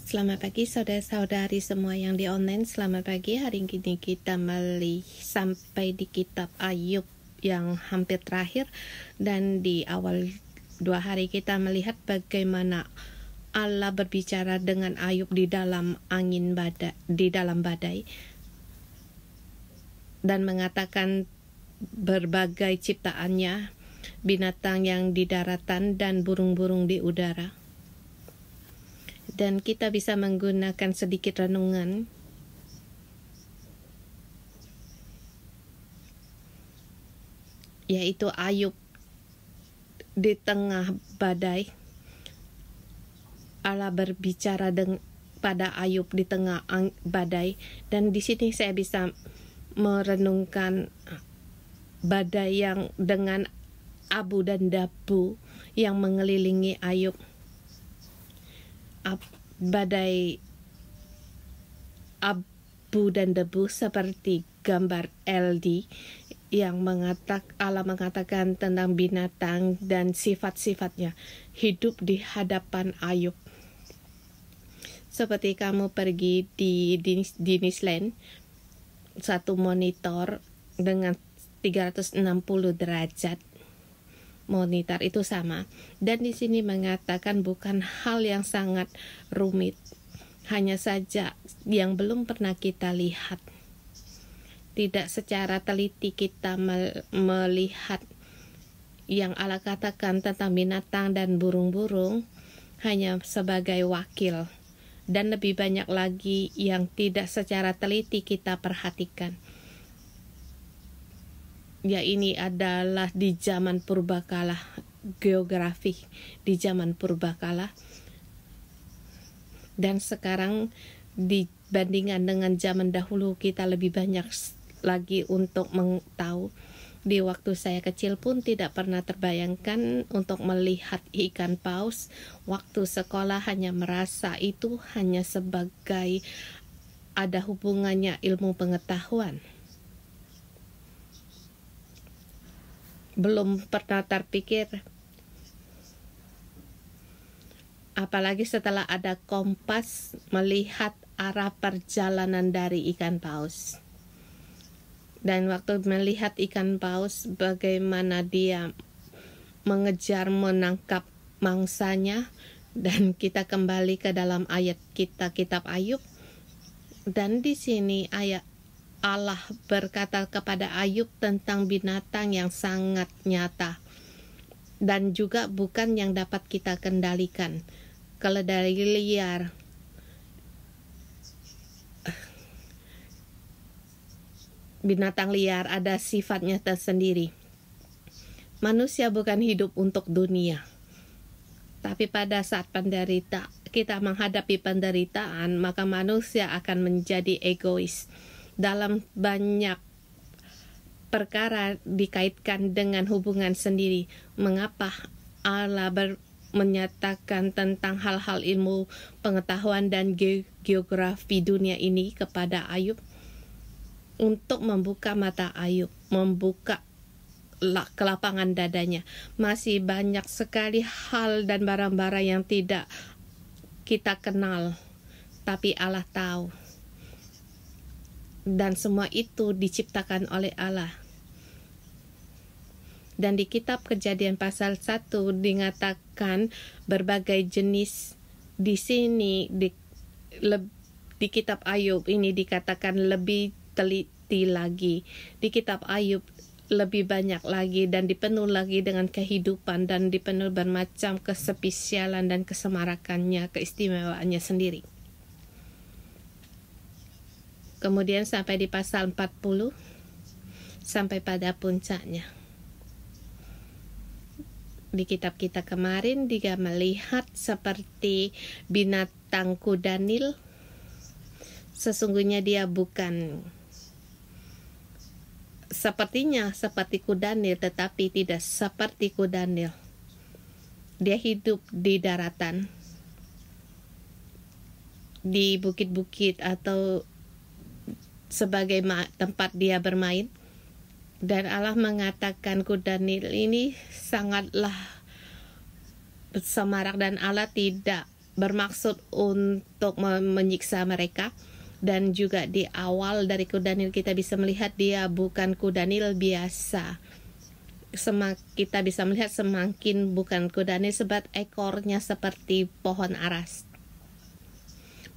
Selamat pagi saudara-saudari semua yang di online. Selamat pagi. Hari ini kita sampai di kitab Ayub yang hampir terakhir, dan di awal 2 hari kita melihat bagaimana Allah berbicara dengan Ayub di dalam angin badai, di dalam badai, dan mengatakan berbagai ciptaannya, binatang yang di daratan dan burung-burung di udara. Dan kita bisa menggunakan sedikit renungan yaitu Ayub di tengah badai. Allah berbicara pada Ayub di tengah badai, dan di sini saya bisa merenungkan badai yang dengan abu dan debu yang mengelilingi Ayub. Badai abu dan debu seperti gambar LD yang Allah mengatakan tentang binatang dan sifat-sifatnya hidup di hadapan Ayub. Seperti kamu pergi di Disneyland, satu monitor dengan 360 derajat. Monitor itu sama, dan di sini mengatakan bukan hal yang sangat rumit, hanya saja yang belum pernah kita lihat. Tidak secara teliti kita melihat yang Allah katakan tentang binatang dan burung-burung hanya sebagai wakil, dan lebih banyak lagi yang tidak secara teliti kita perhatikan. Ya, ini adalah di zaman purbakala, geografi di zaman purbakala. Dan sekarang dibandingkan dengan zaman dahulu, kita lebih banyak lagi untuk mengetahui. Di waktu saya kecil pun tidak pernah terbayangkan untuk melihat ikan paus. Waktu sekolah hanya merasa itu hanya sebagai ada hubungannya ilmu pengetahuan. Belum pernah terpikir, apalagi setelah ada kompas melihat arah perjalanan dari ikan paus. Dan waktu melihat ikan paus, bagaimana dia mengejar menangkap mangsanya, dan kita kembali ke dalam ayat kita, kitab Ayub. Dan di sini Allah berkata kepada Ayub tentang binatang yang sangat nyata dan juga bukan yang dapat kita kendalikan. Keledai liar, binatang liar ada sifatnya tersendiri. Manusia bukan hidup untuk dunia, tapi pada saat kita menghadapi penderitaan, maka manusia akan menjadi egois. Dalam banyak perkara dikaitkan dengan hubungan sendiri. Mengapa Allah menyatakan tentang hal-hal ilmu pengetahuan dan geografi dunia ini kepada Ayub? Untuk membuka mata Ayub, membuka kelapangan dadanya. Masih banyak sekali hal dan barang-barang yang tidak kita kenal, tapi Allah tahu. Dan semua itu diciptakan oleh Allah. Dan di kitab Kejadian pasal 1 dikatakan berbagai jenis. Di sini di kitab Ayub ini dikatakan lebih teliti lagi. Di kitab Ayub lebih banyak lagi dan dipenuhi lagi dengan kehidupan dan dipenuhi bermacam kespesialan dan kesemarakannya, keistimewaannya sendiri. Kemudian sampai di pasal 40 sampai pada puncaknya. Di kitab kita kemarin dia melihat seperti binatang kuda Nil. Sesungguhnya dia bukan sepertinya seperti kuda Nil, tetapi tidak seperti kuda Nil. Dia hidup di daratan, di bukit-bukit atau sebagai tempat dia bermain. Dan Allah mengatakan kuda Nil ini sangatlah semarak, dan Allah tidak bermaksud untuk menyiksa mereka. Dan juga di awal dari kuda Nil kita bisa melihat dia bukan kuda Nil biasa. Kita bisa melihat semakin bukan kuda Nil sebab ekornya seperti pohon aras.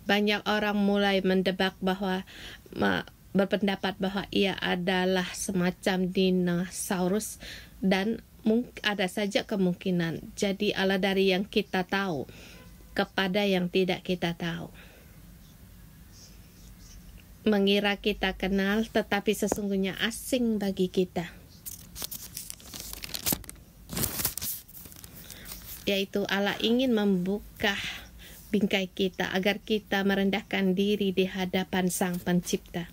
Banyak orang mulai mendebak bahwa berpendapat bahwa ia adalah semacam dinosaurus dan ada saja kemungkinan jadi Allah dari yang kita tahu kepada yang tidak kita tahu. Mengira kita kenal tetapi sesungguhnya asing bagi kita, yaitu Allah ingin membuka bingkai kita agar kita merendahkan diri di hadapan Sang Pencipta.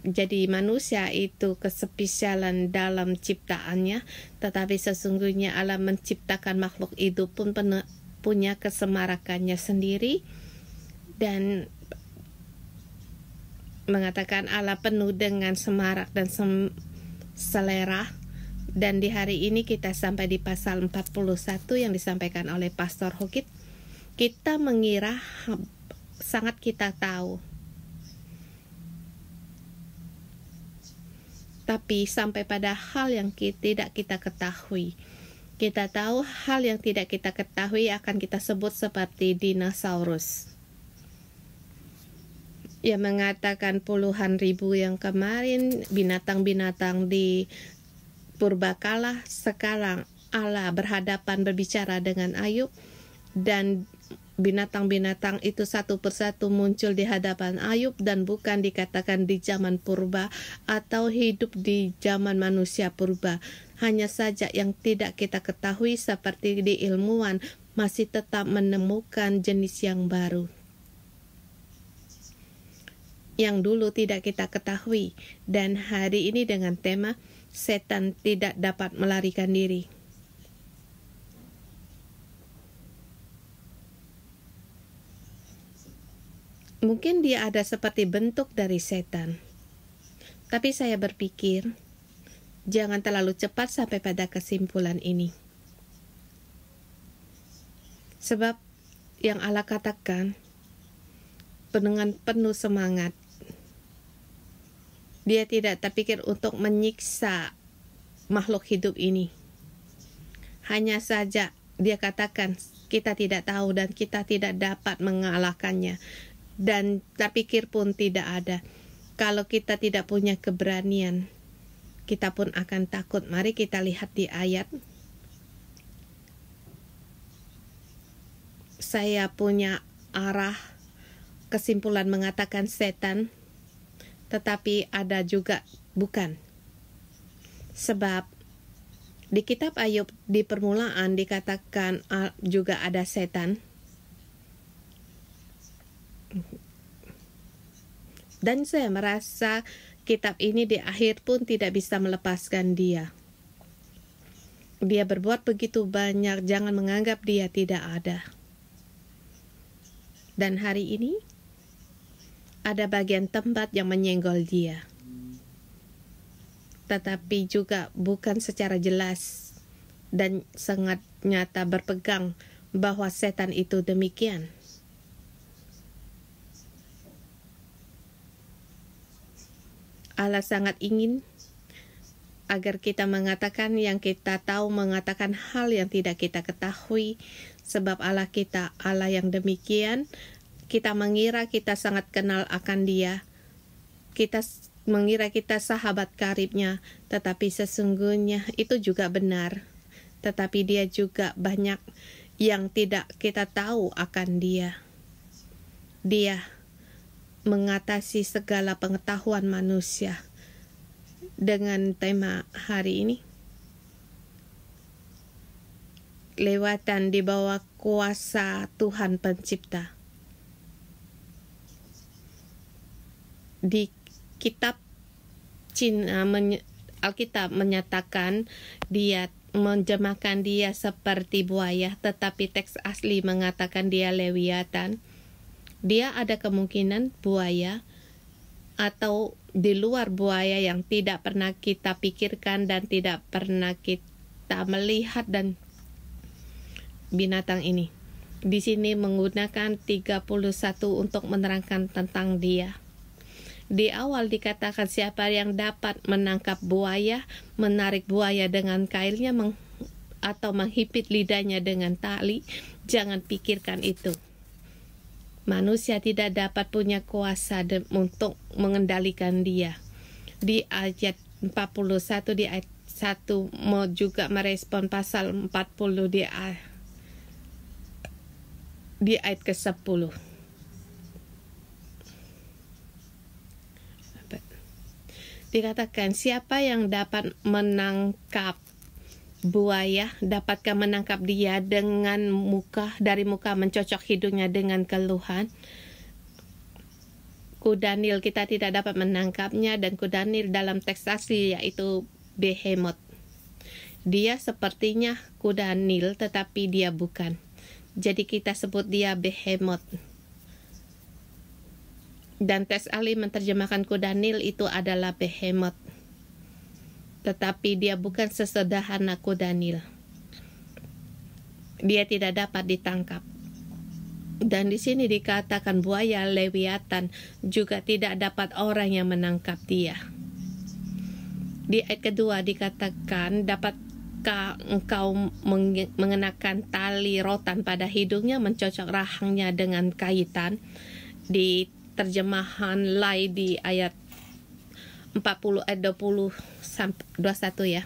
Jadi manusia itu kespesialan dalam ciptaannya, tetapi sesungguhnya Allah menciptakan makhluk hidup pun punya kesemarakannya sendiri. Dan mengatakan Allah penuh dengan semarak dan selera. Dan di hari ini kita sampai di pasal 41 yang disampaikan oleh Pastor Hokit. Kita mengira sangat kita tahu, tapi sampai pada hal yang tidak kita ketahui. Kita tahu hal yang tidak kita ketahui akan kita sebut seperti dinosaurus. Yang mengatakan puluhan ribu yang kemarin binatang-binatang di purbakala, sekarang Allah berhadapan berbicara dengan Ayub dan binatang-binatang itu satu persatu muncul di hadapan Ayub dan bukan dikatakan di zaman purba atau hidup di zaman manusia purba. Hanya saja yang tidak kita ketahui seperti di ilmuwan masih tetap menemukan jenis yang baru yang dulu tidak kita ketahui. Dan hari ini dengan tema setan tidak dapat melarikan diri. Mungkin dia ada seperti bentuk dari setan, tapi saya berpikir jangan terlalu cepat sampai pada kesimpulan ini, sebab yang Allah katakan dengan penuh semangat, dia tidak terpikir untuk menyiksa makhluk hidup ini. Hanya saja dia katakan kita tidak tahu dan kita tidak dapat mengalahkannya. Dan terpikir pun tidak ada. Kalau kita tidak punya keberanian, kita pun akan takut. Mari kita lihat di ayat. Saya punya arah kesimpulan mengatakan setan, tetapi ada juga bukan. Sebab di kitab Ayub di permulaan dikatakan juga ada setan. Dan saya merasa kitab ini di akhir pun tidak bisa melepaskan dia. Dia berbuat begitu banyak, jangan menganggap dia tidak ada. Dan hari ini ada bagian tempat yang menyenggol dia, tetapi juga bukan secara jelas dan sangat nyata berpegang bahwa setan itu demikian. Allah sangat ingin agar kita mengatakan yang kita tahu, mengatakan hal yang tidak kita ketahui, sebab Allah kita Allah yang demikian. Kita mengira kita sangat kenal akan dia, kita mengira kita sahabat karibnya, tetapi sesungguhnya itu juga benar. Tetapi dia juga banyak yang tidak kita tahu akan dia. Dia mengatasi segala pengetahuan manusia. Dengan tema hari ini, lewatan di bawah kuasa Tuhan Pencipta. Di kitab Cina, Alkitab menyatakan dia menjemahkan dia seperti buaya, tetapi teks asli mengatakan dia lewiatan. Dia ada kemungkinan buaya atau di luar buaya yang tidak pernah kita pikirkan dan tidak pernah kita melihat dan binatang ini. Di sini menggunakan 31 untuk menerangkan tentang dia. Di awal dikatakan siapa yang dapat menangkap buaya, menarik buaya dengan kailnya atau menghipit lidahnya dengan tali, jangan pikirkan itu. Manusia tidak dapat punya kuasa untuk mengendalikan dia. Di ayat 41 di ayat 1 mau juga merespon pasal 40 di ayat ke-10. Dikatakan siapa yang dapat menangkap buaya, dapatkah menangkap dia dengan dari muka mencocok hidungnya dengan keluhan. Kuda Nil kita tidak dapat menangkapnya, dan kuda Nil dalam teks asli yaitu behemoth. Dia sepertinya kuda Nil tetapi dia bukan. Jadi kita sebut dia behemoth. Dan teks ahli menerjemahkan kuda Nil itu adalah behemoth. Tetapi dia bukan sesederhana kuda Nil. Dia tidak dapat ditangkap. Dan di sini dikatakan buaya Lewiatan juga tidak dapat orang yang menangkap dia. Di ayat kedua dikatakan, dapatkah engkau mengenakan tali rotan pada hidungnya, mencocok rahangnya dengan kaitan? Di terjemahan Lai di ayat 40 ayat 20 sampai 21 ya.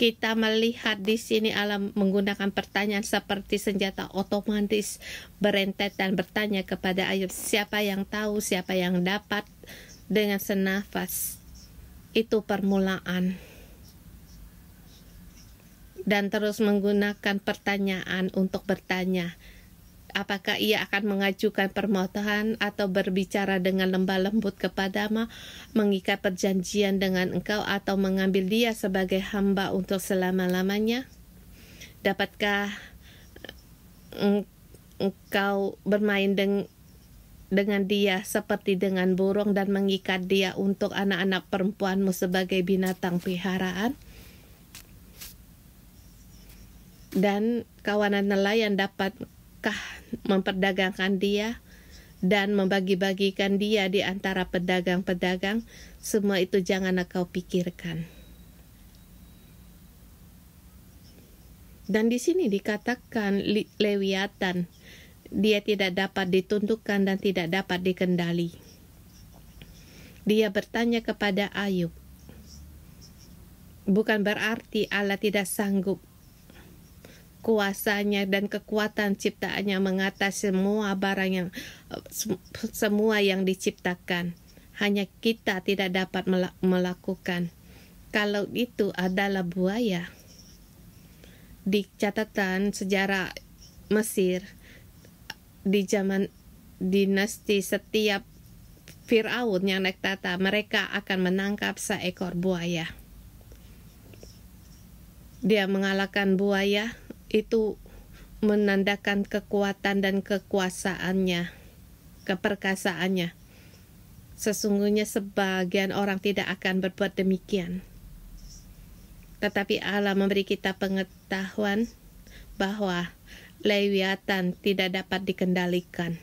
Kita melihat di sini Allah menggunakan pertanyaan seperti senjata otomatis berentetan, bertanya kepada Ayub, siapa yang tahu, siapa yang dapat, dengan senafas. Itu permulaan. Dan terus menggunakan pertanyaan untuk bertanya, apakah ia akan mengajukan permohonan atau berbicara dengan lembah lembut kepadamu, mengikat perjanjian dengan engkau, atau mengambil dia sebagai hamba untuk selama-lamanya? Dapatkah engkau bermain dengan dia seperti dengan burung dan mengikat dia untuk anak-anak perempuanmu sebagai binatang peliharaan? Dan kawanan nelayan dapatkah memperdagangkan dia dan membagi-bagikan dia di antara pedagang-pedagang? Semua itu jangan engkau pikirkan. Dan di sini dikatakan Lewiatan, dia tidak dapat ditundukkan dan tidak dapat dikendali. Dia bertanya kepada Ayub. Bukan berarti Allah tidak sanggup. Kuasanya dan kekuatan ciptaannya mengatasi semua yang diciptakan. Hanya kita tidak dapat melakukan. Kalau itu adalah buaya. Di catatan sejarah Mesir, di zaman dinasti setiap Firaun yang naik tahta, mereka akan menangkap seekor buaya. Dia mengalahkan buaya, itu menandakan kekuatan dan kekuasaannya, keperkasaannya. Sesungguhnya sebagian orang tidak akan berbuat demikian. Tetapi Allah memberi kita pengetahuan bahwa Lewiatan tidak dapat dikendalikan.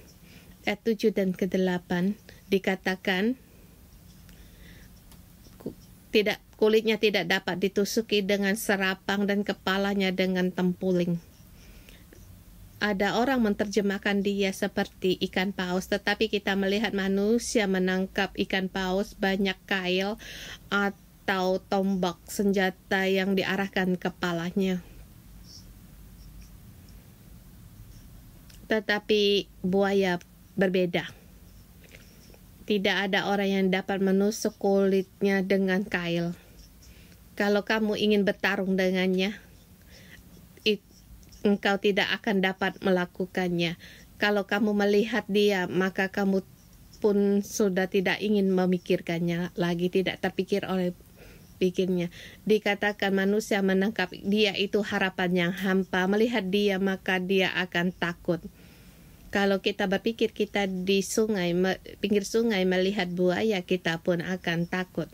Ayat 7 dan ke-8 dikatakan, kulitnya tidak dapat ditusuki dengan serapang dan kepalanya dengan tempuling. Ada orang menerjemahkan dia seperti ikan paus, tetapi kita melihat manusia menangkap ikan paus, banyak kail atau tombak senjata yang diarahkan kepalanya. Tetapi buaya berbeda. Tidak ada orang yang dapat menusuk kulitnya dengan kail. Kalau kamu ingin bertarung dengannya, engkau tidak akan dapat melakukannya. Kalau kamu melihat dia, maka kamu pun sudah tidak ingin memikirkannya lagi, tidak terpikir oleh pikirnya. Dikatakan manusia menangkap dia itu harapan yang hampa. Melihat dia, maka dia akan takut. Kalau kita berpikir kita di pinggir sungai melihat buaya, kita pun akan takut.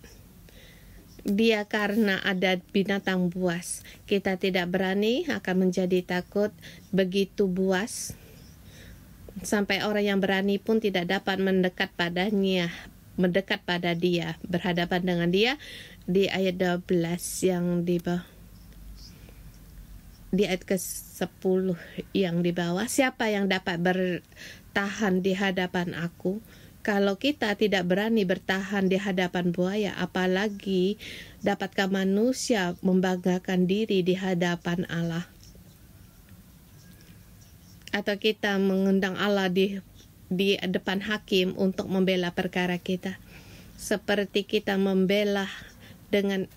Dia karena ada binatang buas. Kita tidak berani, akan menjadi takut. Begitu buas, sampai orang yang berani pun tidak dapat mendekat pada dia, berhadapan dengan dia. Di ayat 12 yang di bawah, di ayat ke-10 yang di bawah, siapa yang dapat bertahan di hadapan aku? Kalau kita tidak berani bertahan di hadapan buaya, apalagi dapatkah manusia membanggakan diri di hadapan Allah? Atau kita mengundang Allah di depan hakim untuk membela perkara kita, seperti kita membela dengan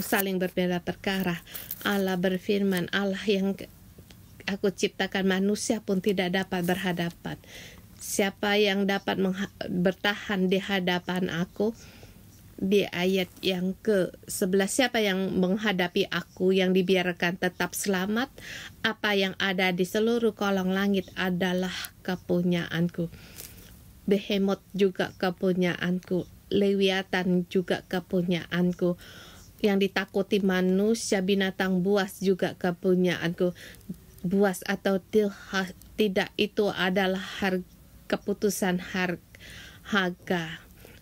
saling berbela perkara. Allah berfirman, Allah yang aku ciptakan, manusia pun tidak dapat berhadapan. Siapa yang dapat bertahan di hadapan aku? Di ayat yang ke-11, siapa yang menghadapi aku, yang dibiarkan tetap selamat? Apa yang ada di seluruh kolong langit adalah kepunyaanku. Behemoth juga kepunyaanku, Lewiatan juga kepunyaanku. Yang ditakuti manusia, binatang buas juga kepunyaanku. Buas atau tidak, itu adalah keputusan harga,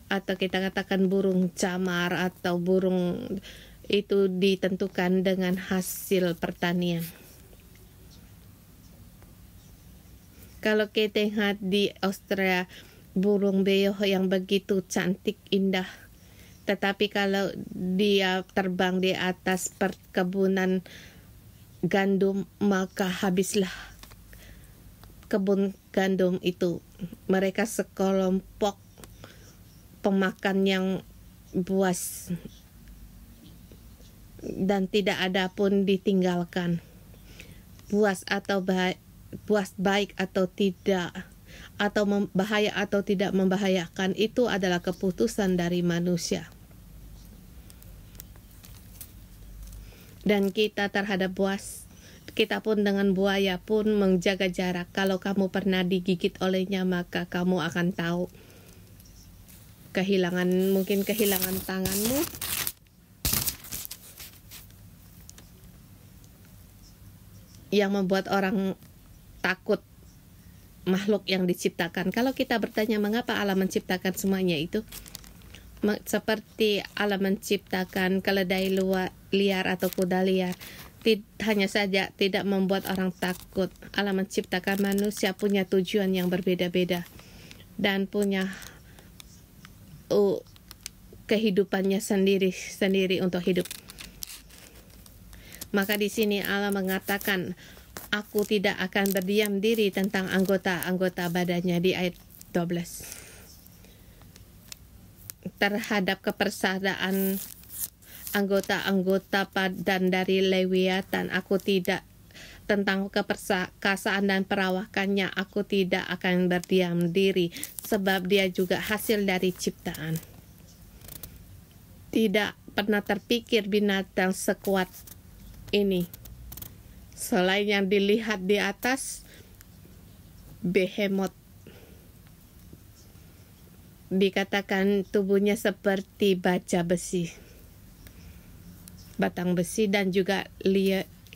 atau kita katakan burung camar atau burung, itu ditentukan dengan hasil pertanian. Kalau kita lihat di Australia, burung beo yang begitu cantik, indah, tetapi kalau dia terbang di atas perkebunan gandum, maka habislah kebun gandum itu. Mereka sekelompok pemakan yang buas, dan tidak ada pun ditinggalkan. Buas baik atau tidak, atau bahaya atau tidak membahayakan, itu adalah keputusan dari manusia. Dan kita terhadap buas, kita pun dengan buaya pun menjaga jarak. Kalau kamu pernah digigit olehnya, maka kamu akan tahu. Mungkin kehilangan tanganmu, yang membuat orang takut makhluk yang diciptakan. Kalau kita bertanya mengapa Allah menciptakan semuanya itu, seperti Allah menciptakan keledai liar atau kuda liar, hanya saja tidak membuat orang takut. Allah menciptakan manusia punya tujuan yang berbeda-beda dan punya kehidupannya sendiri untuk hidup. Maka di sini Allah mengatakan, aku tidak akan berdiam diri tentang anggota-anggota badannya, di ayat 12. Terhadap kepersadaan anggota-anggota badan dari Lewiatan, aku tidak, tentang keperkasaan dan perawakannya, aku tidak akan berdiam diri, sebab dia juga hasil dari ciptaan. Tidak pernah terpikir binatang sekuat ini. Selain yang dilihat di atas, Behemoth dikatakan tubuhnya seperti baja besi, batang besi, dan juga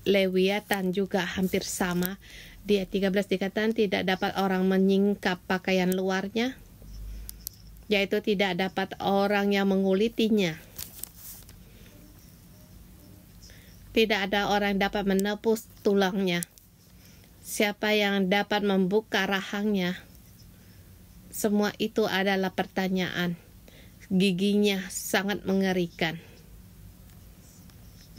Lewiatan juga hampir sama. Di ayat 13 dikatakan tidak dapat orang menyingkap pakaian luarnya, yaitu tidak dapat orang yang mengulitinya. Tidak ada orang yang dapat menepus tulangnya. Siapa yang dapat membuka rahangnya? Semua itu adalah pertanyaan. Giginya sangat mengerikan.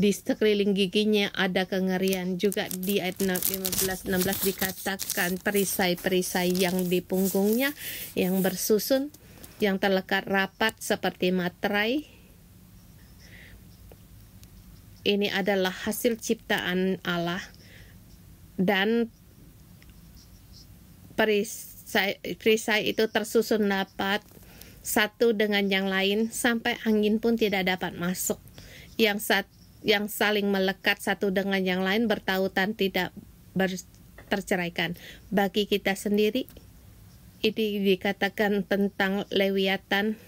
Di sekeliling giginya ada kengerian. Juga di ayat 15-16 dikatakan perisai-perisai yang di punggungnya yang bersusun, yang terlekat rapat seperti materai. Ini adalah hasil ciptaan Allah. Dan perisai itu tersusun rapat satu dengan yang lain sampai angin pun tidak dapat masuk. Yang saling melekat satu dengan yang lain, bertautan, tidak terceraikan. Bagi kita sendiri, ini dikatakan tentang Lewiatan,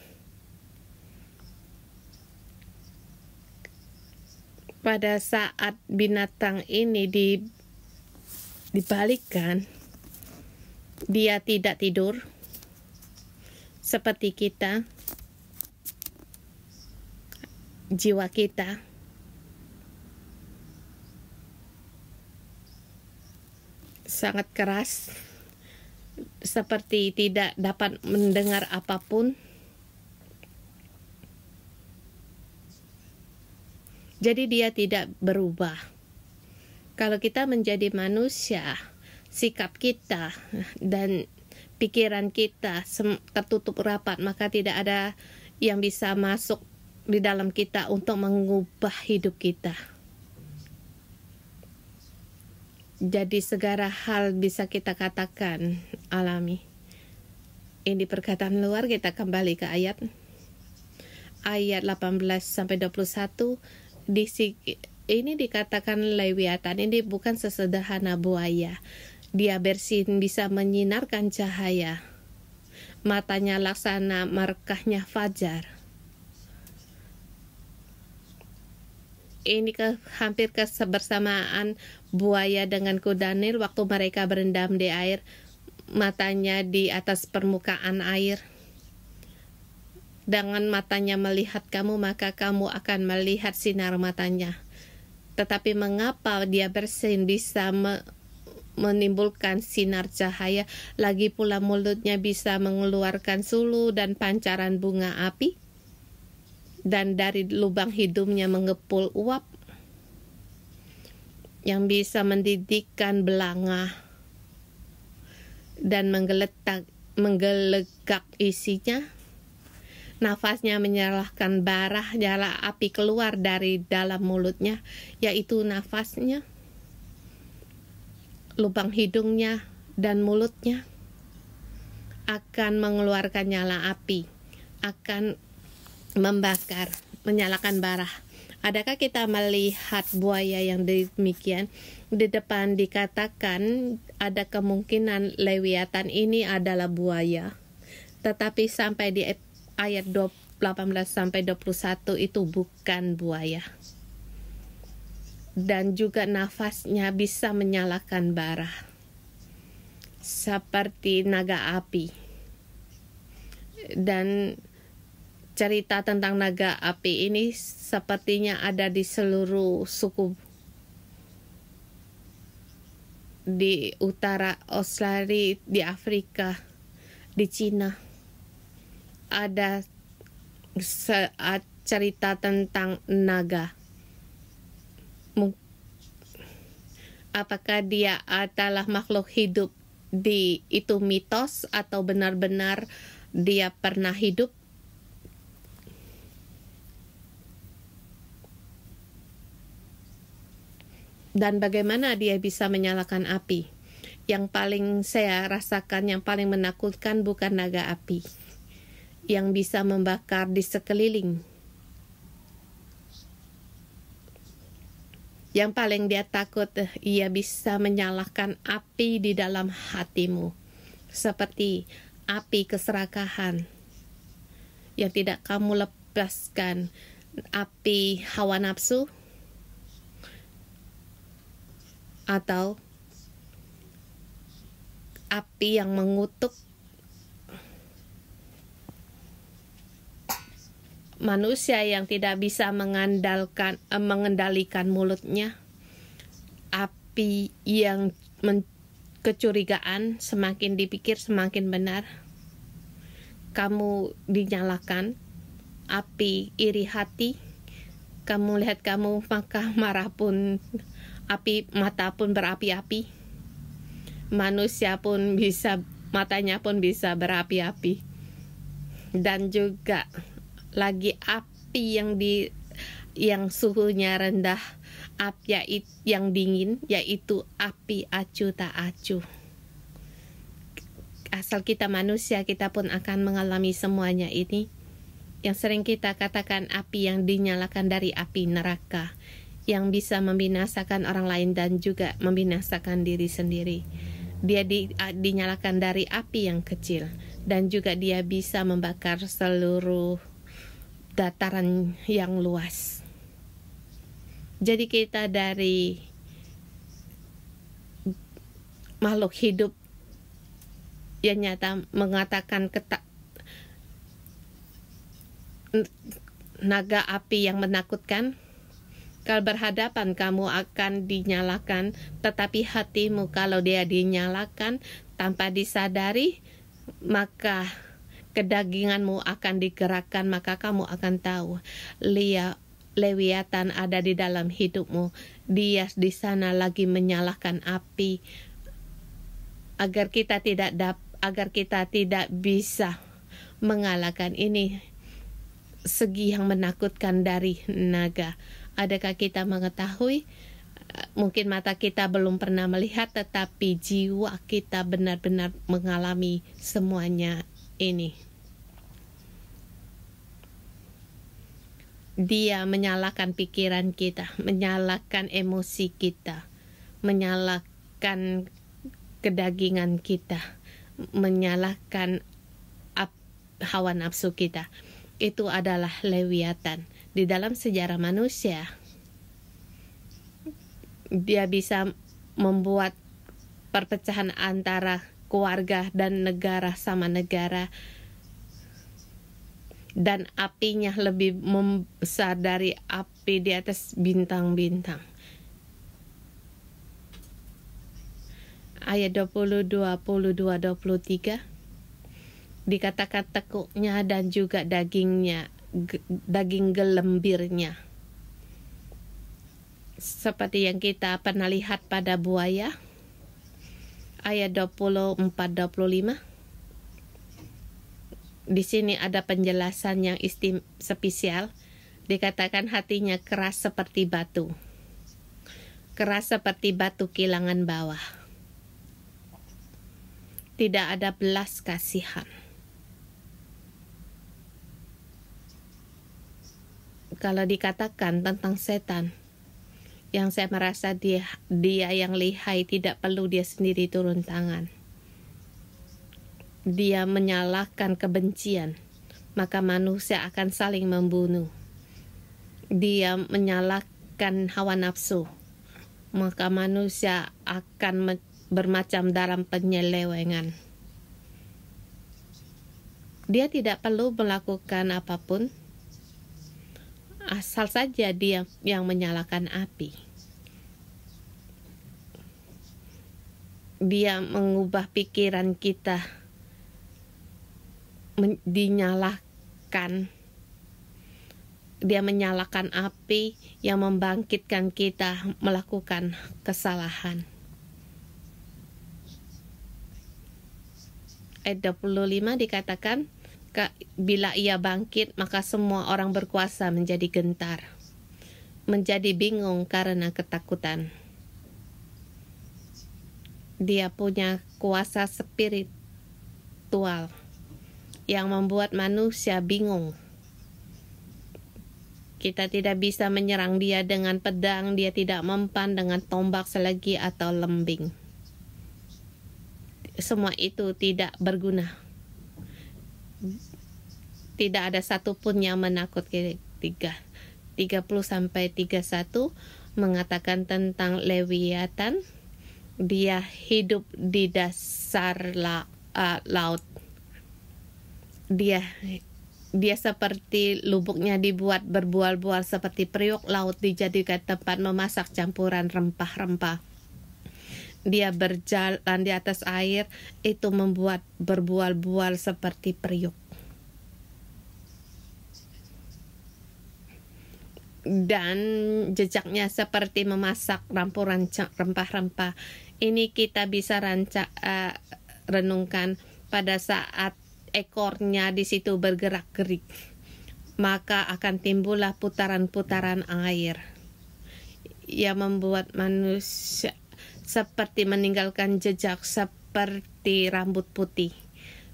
pada saat binatang ini dibalikkan, dia tidak tidur seperti kita. Jiwa kita sangat keras, seperti tidak dapat mendengar apapun. Jadi dia tidak berubah. Kalau kita menjadi manusia, sikap kita dan pikiran kita tertutup rapat, maka tidak ada yang bisa masuk di dalam kita untuk mengubah hidup kita. Jadi segala hal bisa kita katakan alami. Ini perkataan luar, kita kembali ke ayat 18 sampai 21. Ini dikatakan Lewiatan, ini bukan sesederhana buaya. Dia bersin, bisa menyinarkan cahaya. Matanya laksana markahnya fajar. Ini hampir kebersamaan buaya dengan kuda Nil waktu mereka berendam di air, matanya di atas permukaan air. Dengan matanya melihat kamu, maka kamu akan melihat sinar matanya. Tetapi mengapa dia bersin bisa menimbulkan sinar cahaya, lagi pula mulutnya bisa mengeluarkan sulu dan pancaran bunga api? Dan dari lubang hidungnya mengepul uap yang bisa mendidikkan belanga dan menggelegak isinya. Nafasnya menyalahkan bara, nyala api keluar dari dalam mulutnya, yaitu nafasnya, lubang hidungnya dan mulutnya akan mengeluarkan nyala api, akan membakar, menyalakan bara. Adakah kita melihat buaya yang demikian? Di depan dikatakan ada kemungkinan Lewiatan ini adalah buaya. Tetapi sampai di ayat 18 sampai 21 itu bukan buaya. Dan juga nafasnya bisa menyalakan bara. Seperti naga api. Dan cerita tentang naga api ini sepertinya ada di seluruh suku di utara Australia, di Afrika, di Cina. Ada cerita tentang naga. Apakah dia adalah makhluk hidup itu mitos atau benar-benar dia pernah hidup? Dan bagaimana dia bisa menyalakan api? Yang paling saya rasakan, yang paling menakutkan bukan naga api yang bisa membakar di sekeliling. Yang paling dia takut, ia bisa menyalakan api di dalam hatimu. Seperti api keserakahan yang tidak kamu lepaskan, api hawa nafsu, atau api yang mengutuk manusia yang tidak bisa mengendalikan mulutnya, api yang kecurigaan, semakin dipikir semakin benar. Kamu dinyalakan api iri hati, kamu lihat kamu maka marah pun api, mata pun berapi-api. Manusia pun bisa, matanya pun bisa berapi-api. Dan juga lagi api yang suhunya rendah, api yang dingin, yaitu api acuh tak acuh. Asal kita manusia, kita pun akan mengalami semuanya ini. Yang sering kita katakan api yang dinyalakan dari api neraka, yang bisa membinasakan orang lain dan juga membinasakan diri sendiri. Dia dinyalakan dari api yang kecil, dan juga dia bisa membakar seluruh dataran yang luas. Jadi kita dari makhluk hidup yang nyata mengatakan naga api yang menakutkan. Kalau berhadapan kamu akan dinyalakan, tetapi hatimu kalau dia dinyalakan tanpa disadari, maka kedaginganmu akan digerakkan, maka kamu akan tahu Lewiatan ada di dalam hidupmu. Dia di sana lagi menyalakan api agar kita tidak bisa mengalahkan ini. Segi yang menakutkan dari naga. Adakah kita mengetahui? Mungkin mata kita belum pernah melihat, tetapi jiwa kita benar-benar mengalami semuanya ini. Dia menyalakan pikiran kita, menyalakan emosi kita, menyalakan kedagingan kita, menyalakan hawa nafsu kita. Itu adalah Lewiatan. Di dalam sejarah manusia, dia bisa membuat perpecahan antara keluarga dan negara sama negara, dan apinya lebih membesar dari api di atas bintang-bintang. Ayat 22, 23 dikatakan tekuknya dan juga daging gelembirnya. Seperti yang kita pernah lihat pada buaya. Ayat 24-25. Di sini ada penjelasan yang spesial. Dikatakan hatinya keras seperti batu. Keras seperti batu kilangan bawah. Tidak ada belas kasihan. Kalau dikatakan tentang setan, yang saya merasa dia yang lihai, tidak perlu dia sendiri turun tangan. Dia menyalahkan kebencian, maka manusia akan saling membunuh. Dia menyalahkan hawa nafsu, maka manusia akan bermacam dalam penyelewengan. Dia tidak perlu melakukan apapun, asal saja dia yang menyalakan api. Dia mengubah pikiran kita dinyalakan. Dia menyalakan api yang membangkitkan kita melakukan kesalahan. Ayat 25 dikatakan, bila ia bangkit, maka semua orang berkuasa menjadi gentar, menjadi bingung karena ketakutan. Dia punya kuasa spiritual yang membuat manusia bingung. Kita tidak bisa menyerang dia dengan pedang, dia tidak mempan dengan tombak, selagi atau lembing. Semua itu tidak berguna. Tidak ada satupun yang menakutkan. 30-31 mengatakan tentang Lewiatan. Dia hidup di dasar laut. Dia seperti lubuknya dibuat berbual-bual, seperti periuk laut dijadikan tempat memasak campuran rempah-rempah. Dia berjalan di atas air, itu membuat berbual-bual seperti periuk. Dan jejaknya seperti memasak campuran rempah-rempah. Ini kita bisa renungkan pada saat ekornya di situ bergerak-gerik, maka akan timbullah putaran-putaran air yang membuat manusia seperti meninggalkan jejak, seperti rambut putih,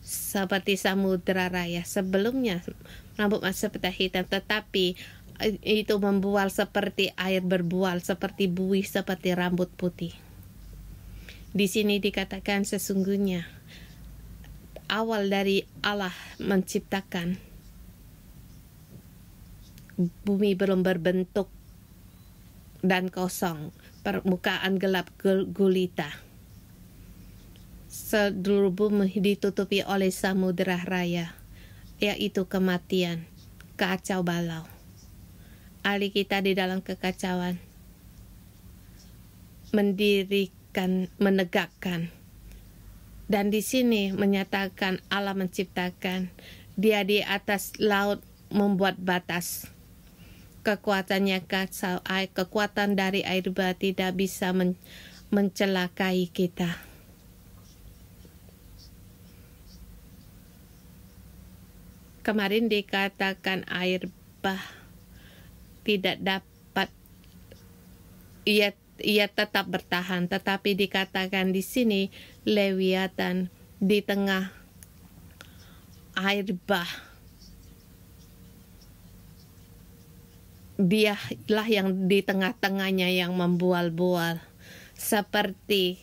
seperti samudera raya. Sebelumnya rambut masih seperti hitam, tetapi itu membual seperti air berbual, seperti buih, seperti rambut putih. Di sini dikatakan sesungguhnya awal dari Allah menciptakan bumi belum berbentuk, dan kosong, permukaan gelap gulita. Seluruh bumi ditutupi oleh samudera raya, yaitu kematian, kacau balau. Ali kita di dalam kekacauan, mendirikan, menegakkan. Dan di sini menyatakan Allah menciptakan, Dia di atas laut membuat batas. Kekuatannya kacau, kekuatan dari air bah tidak bisa mencelakai kita. Kemarin dikatakan air bah tidak dapat, ia tetap bertahan, tetapi dikatakan di sini Lewiatan di tengah air bah. Dialah yang di tengah-tengahnya yang membual-bual, seperti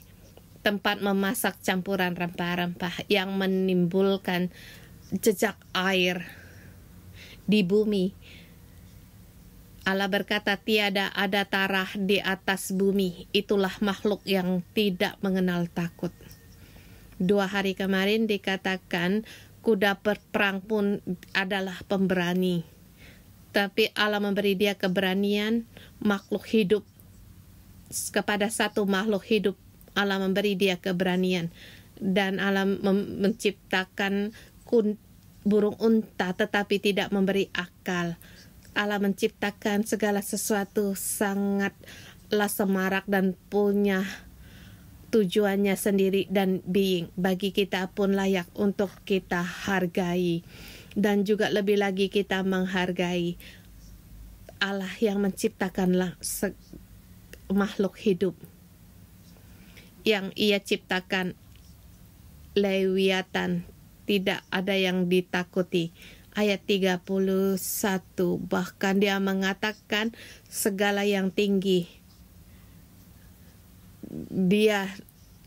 tempat memasak campuran rempah-rempah yang menimbulkan jejak air di bumi. Allah berkata, tiada ada tarah di atas bumi. Itulah makhluk yang tidak mengenal takut. 2 hari kemarin dikatakan kuda perang pun adalah pemberani. Tapi Allah memberi dia keberanian makhluk hidup. Kepada satu makhluk hidup Allah memberi dia keberanian. Dan Allah menciptakan burung unta tetapi tidak memberi akal. Allah menciptakan segala sesuatu sangatlah semarak dan punya tujuannya sendiri dan being. Bagi kita pun layak untuk kita hargai. Dan juga lebih lagi kita menghargai Allah yang menciptakanlah makhluk hidup. Yang Ia ciptakan Lewiatan, tidak ada yang ditakuti. Ayat 31, bahkan Dia mengatakan segala yang tinggi, Dia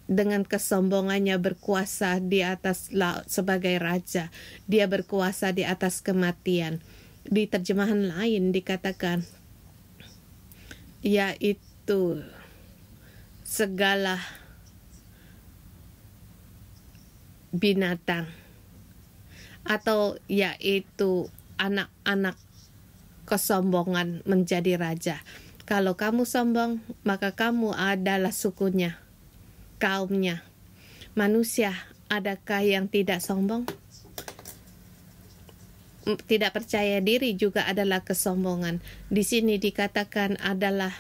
dengan kesombongannya berkuasa di atas laut sebagai raja. Dia berkuasa di atas kematian. Di terjemahan lain dikatakan, yaitu segala binatang, atau yaitu anak-anak kesombongan menjadi raja. Kalau kamu sombong, maka kamu adalah sukunya, kaumnya. Manusia, adakah yang tidak sombong? Tidak percaya diri juga adalah kesombongan. Di sini dikatakan adalah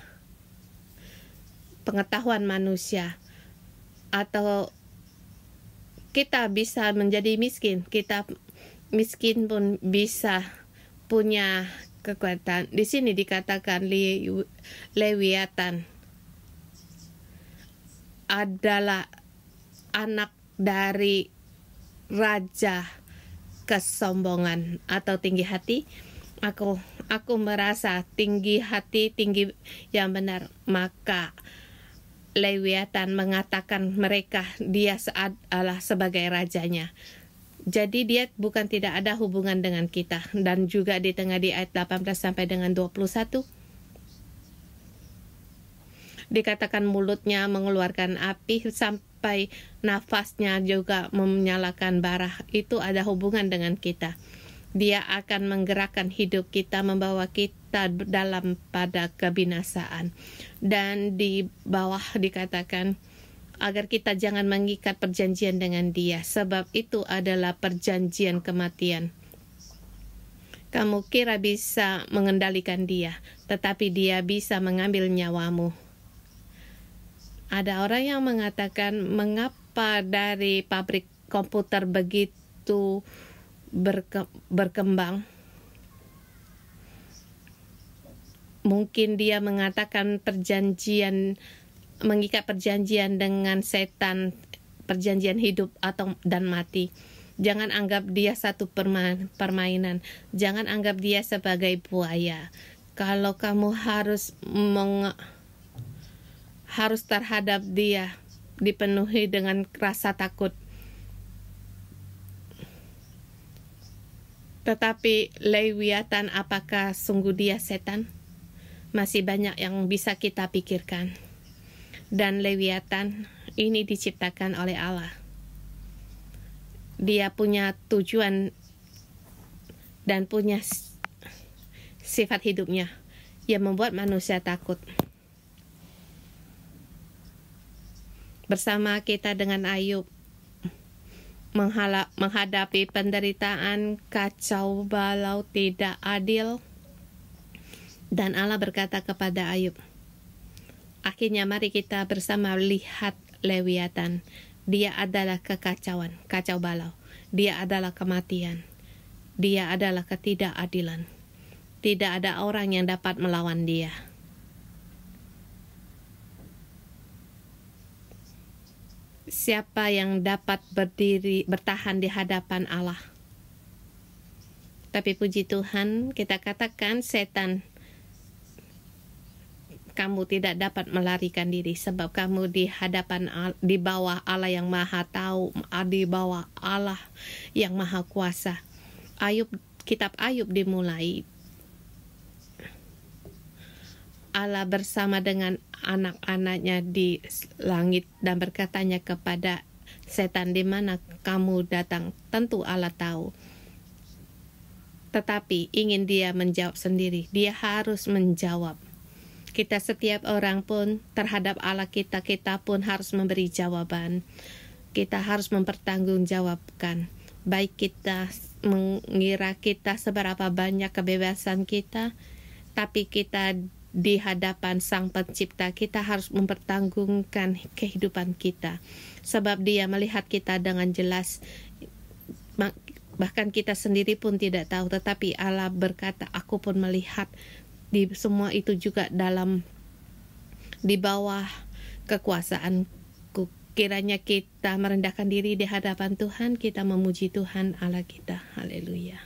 pengetahuan manusia, atau kita bisa menjadi miskin. Kita miskin pun bisa punya kekuatan. Di sini dikatakan Lewiatan adalah anak dari raja kesombongan atau tinggi hati. Aku merasa tinggi hati, tinggi yang benar. Maka Lewiatan mengatakan mereka, dia adalah sebagai rajanya. Jadi dia bukan tidak ada hubungan dengan kita. Dan juga di tengah di ayat 18 sampai dengan 21. Dikatakan mulutnya mengeluarkan api sampai nafasnya juga menyalakan bara. Itu ada hubungan dengan kita. Dia akan menggerakkan hidup kita, membawa kita dalam pada kebinasaan. Dan di bawah dikatakan agar kita jangan mengikat perjanjian dengan dia, sebab itu adalah perjanjian kematian. Kamu kira bisa mengendalikan dia, tetapi dia bisa mengambil nyawamu. Ada orang yang mengatakan, mengapa dari pabrik komputer begitu berkembang? Mungkin dia mengatakan mengikat perjanjian dengan setan, perjanjian hidup dan mati. Jangan anggap dia satu permainan. Jangan anggap dia sebagai buaya. Kalau kamu harus terhadap dia dipenuhi dengan rasa takut. Tetapi Lewiatan, apakah sungguh dia setan? Masih banyak yang bisa kita pikirkan. Dan Lewiatan ini diciptakan oleh Allah. Dia punya tujuan dan punya sifat hidupnya yang membuat manusia takut. Bersama kita dengan Ayub menghadapi penderitaan, kacau balau, tidak adil. Dan Allah berkata kepada Ayub, akhirnya mari kita bersama lihat Lewiatan. Dia adalah kekacauan, kacau balau. Dia adalah kematian. Dia adalah ketidakadilan. Tidak ada orang yang dapat melawan dia. Siapa yang dapat bertahan di hadapan Allah? Tapi puji Tuhan, kita katakan setan, kamu tidak dapat melarikan diri sebab kamu di hadapan, di bawah Allah yang Maha Tahu, di bawah Allah yang Maha Kuasa. Kitab Ayub dimulai. Allah bersama dengan anak-anaknya di langit dan berkatanya kepada setan, di mana kamu datang? Tentu Allah tahu. Tetapi ingin dia menjawab sendiri. Dia harus menjawab. Kita setiap orang pun terhadap Allah kita pun harus memberi jawaban. Kita harus mempertanggungjawabkan. Baik kita mengira kita seberapa banyak kebebasan kita, tapi kita di hadapan Sang Pencipta, kita harus mempertanggungkan kehidupan kita. Sebab Dia melihat kita dengan jelas. Bahkan kita sendiri pun tidak tahu, tetapi Allah berkata, aku pun melihat. Di semua itu juga di bawah kekuasaanku. Kiranya kita merendahkan diri di hadapan Tuhan, kita memuji Tuhan Allah kita. Haleluya.